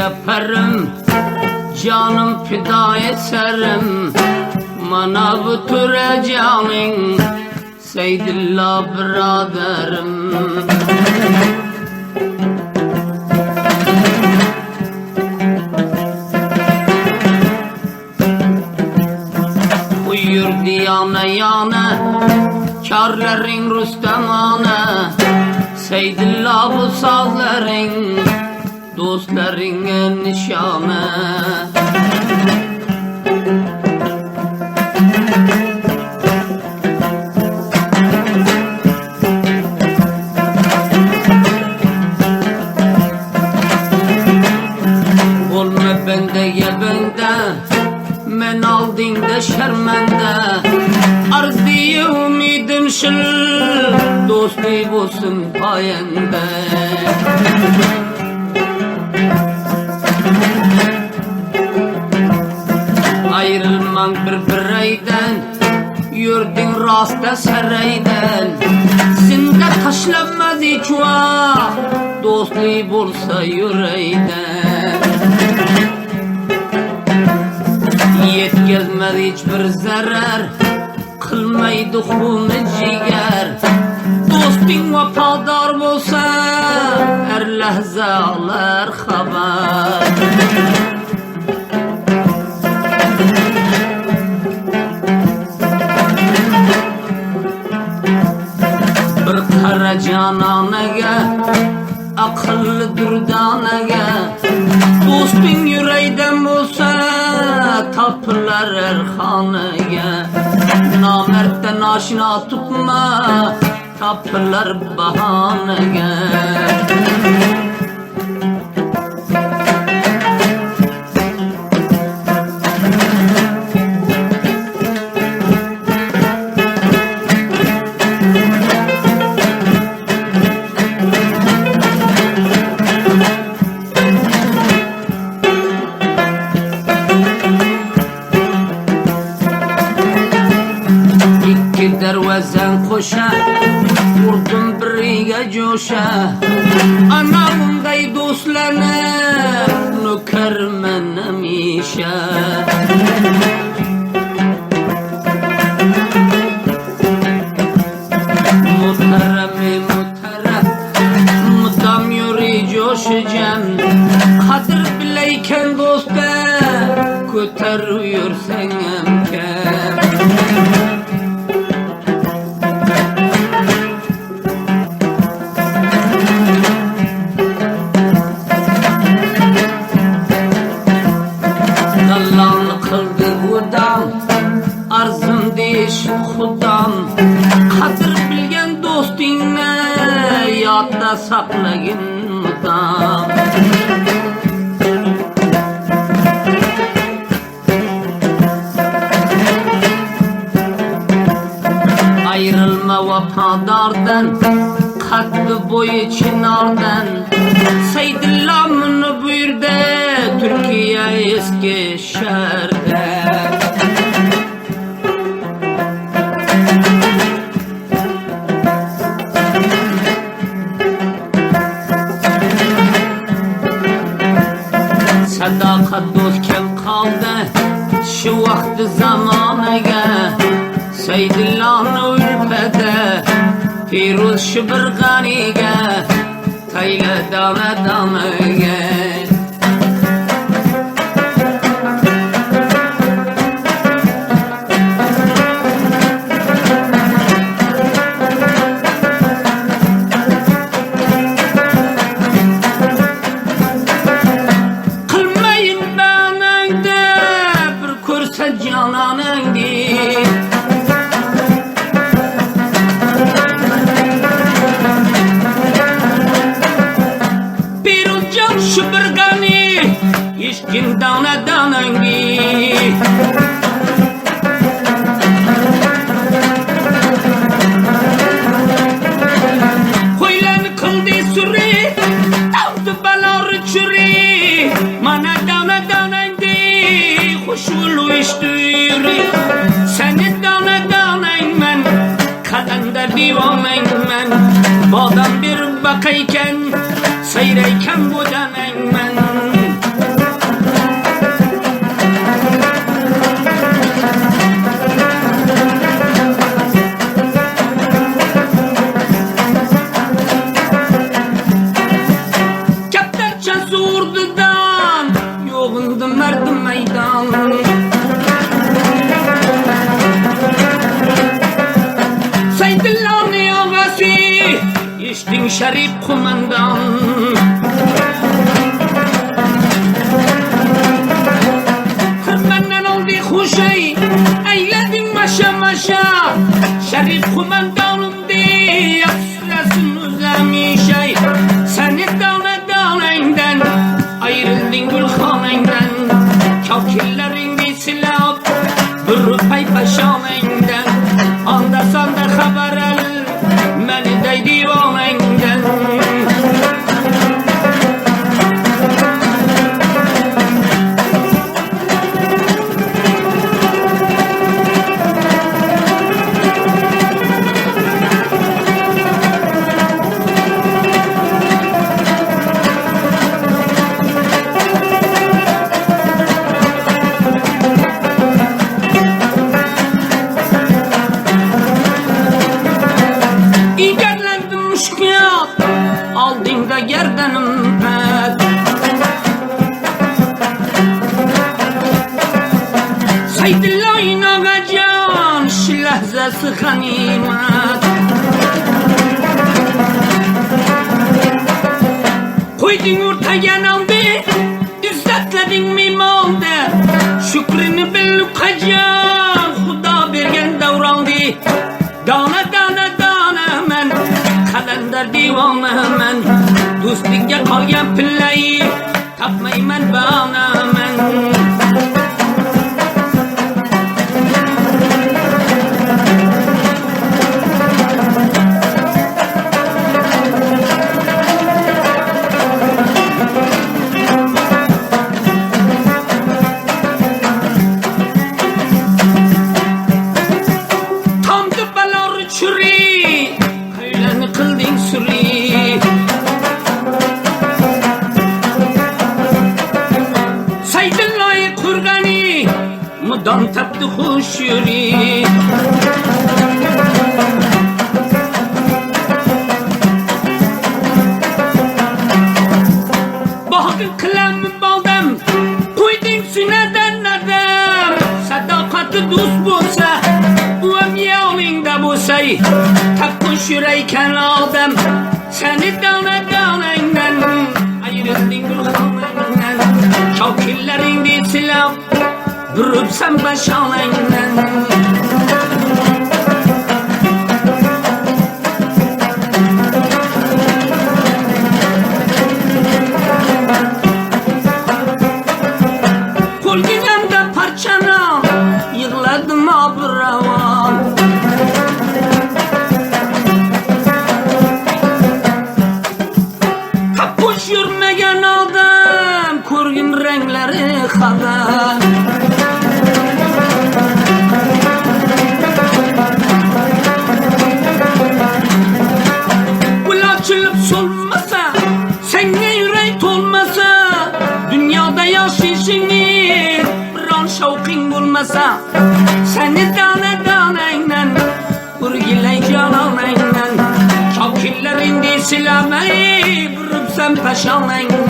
yaparım, canım fida ederim. Mana bu türecanın Seydillah biraderim. Uyur diyana yana kârlerin Rüstemana, Seydillah bu sazların dostların nişanı. Olma bende ya bende, men aldığında şermende. Arziye umidim şıl, dostu olsun payende. Ayrılman bir bireyden, yurdun rasta saraydan. Sinde taşlanmaz hiç vah, dostluğu bulsa yüreğden. Yetkazmez hiçbir zarar, kılmaydı hunu ciger. Dostun vefadar bolsa, her lahza alır haber. Bir kara cananaga, akıllı dürdanaga. Dostun yüreğden bolsa, tapılar erhanıga. Namertten aşina tutma, tapılar bahanıga. Dervezen koşa, vurdum biriga coşa. Anamday dostlarına, nökermen emişe. Muhterem-i muhterem, mudam yürü coşacağım. Kadir bileyken dosta, köter uyursan emkem. Arzım deyiş Xudam, kadir bilgen dostinne, yadda saklayın mudam. Ayrılma vafadardan, katlı boyu çınardan. Seydillah bunu buyurdu, Türkiye eski şehirde. Sadakat dost kim kaldı şu vakti zamanıga. Seydillah'ın ülpede Firuz Şıbırganiga, Tayla dana damıga. Şıbırgani, işkin dana danangi. Koylan kıldı sürü, tavdı balar çürü. Mana dana danangi, hoşulu iştürü. Seni dana danaymen, kadanda divamen. Bodan bir bakayken, seyreyken bu danaymen. Şerif kumandan. Benden oldu huşey, eyledin maşa maşa. Şerif kumandanım diye sırasın uzamışay. Seni dağla dağlayından, ayrıldın gülhanından. Kakillerin bir silah, durup pay paşalayından. Anda sanda haber alır, beni de divanından. Aldığımda gerdanım pek Saydillayın ağacan şu lahzası ganimet Koydun ortaya naldı İzzetledin mi maldı Şükrünü belluk hacan Huda bergen davrandı Dana dana dana men Kalender divanı men Dostlikka qolgan pillayi Tapmayman bana men Tamdı balar çürü Kaylani kıldın sürü Saydillayı kurgani Mudam tapdı hoş yürü Bakın kılamı baldam Koydun süneden adam Sadakatı dost bulsa Uam yağlında bulsay Takmış yüreğken adam Seni dana danayından Ayrıldın gülhanayından Kakillerin bir silah Durup sen başalayından Kul gidemde parçana Yığladım abravan Kapış yürmegen adam Kurgun renkleri kadar Açılıp solmasa Senne yürek olmasa Dünyada yaşayışını Bir an şavkin bulmasa Seni dana danayla Urgiley cananayla Şavkillerin de silamayı Vurup sen paşalayla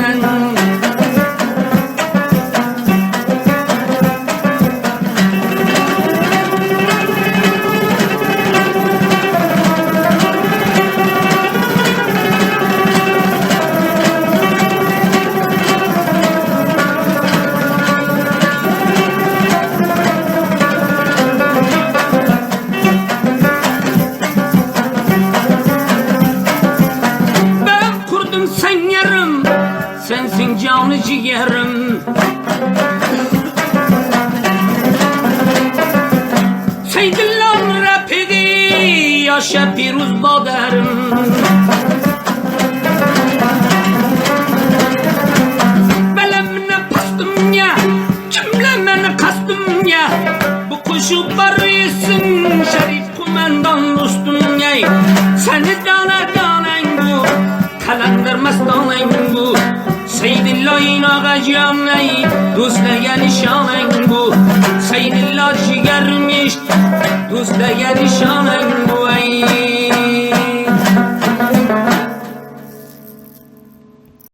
Sen yarım, sensin canı ciğerim Seydillan rapidi, yaşa piruz badarım Belemine bastım ya, kimlemene kastım ya Bu kuşu barıyorsun, şerif kumandan dostum ya Seni dana danayın bu Kalender mastanayın bu Seydillayın ağacanay Dostla gelişanayın bu Seydillah ciğermiş Dostla gelişanayın bu